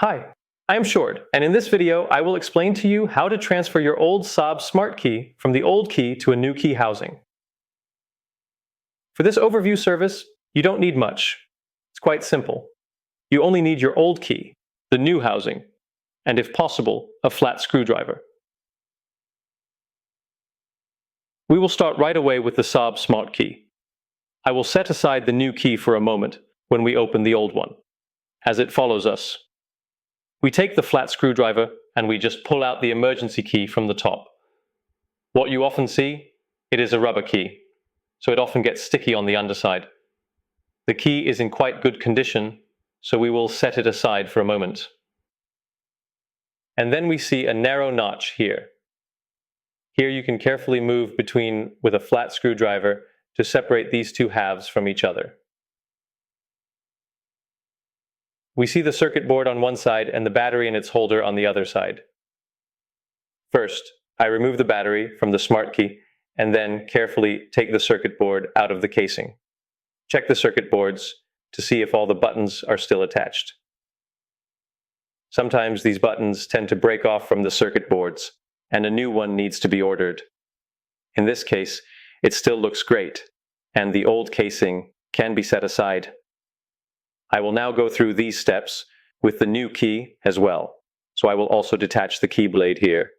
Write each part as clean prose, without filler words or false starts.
Hi, I am Short, and in this video I will explain to you how to transfer your old Saab smart key from the old key to a new key housing. For this overview service, you don't need much. It's quite simple. You only need your old key, the new housing, and if possible, a flat screwdriver. We will start right away with the Saab smart key. I will set aside the new key for a moment when we open the old one, as it follows us. We take the flat screwdriver and we just pull out the emergency key from the top. What you often see, it is a rubber key, so it often gets sticky on the underside. The key is in quite good condition, so we will set it aside for a moment. And then we see a narrow notch here. Here you can carefully move between with a flat screwdriver to separate these two halves from each other. We see the circuit board on one side and the battery and its holder on the other side. First, I remove the battery from the smart key and then carefully take the circuit board out of the casing. Check the circuit boards to see if all the buttons are still attached. Sometimes these buttons tend to break off from the circuit boards and a new one needs to be ordered. In this case, it still looks great and the old casing can be set aside. I will now go through these steps with the new key as well, so I will also detach the key blade here.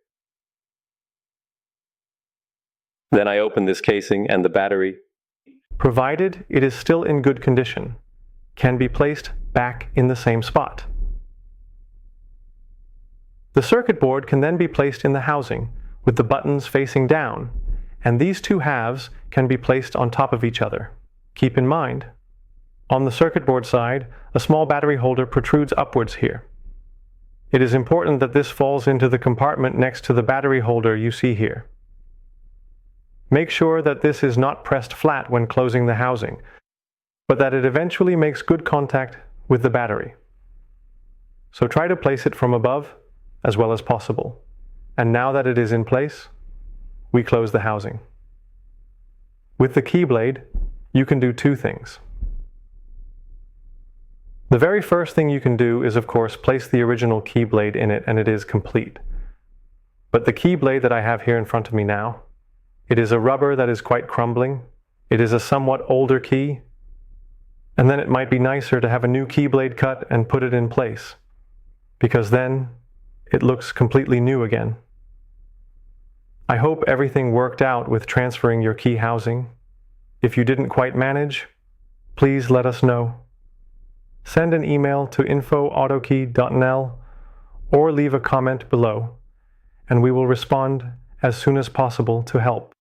Then I open this casing and the battery, provided it is still in good condition, can be placed back in the same spot. The circuit board can then be placed in the housing with the buttons facing down, and these two halves can be placed on top of each other. Keep in mind, on the circuit board side, a small battery holder protrudes upwards here. It is important that this falls into the compartment next to the battery holder you see here. Make sure that this is not pressed flat when closing the housing, but that it eventually makes good contact with the battery. So try to place it from above as well as possible. And now that it is in place, we close the housing. With the key blade, you can do two things. The very first thing you can do is, of course, place the original key blade in it and it is complete. But the key blade that I have here in front of me now, it is a rubber that is quite crumbling. It is a somewhat older key. And then it might be nicer to have a new key blade cut and put it in place, because then it looks completely new again. I hope everything worked out with transferring your key housing. If you didn't quite manage, please let us know. Send an email to info@autokey.nl or leave a comment below, and we will respond as soon as possible to help.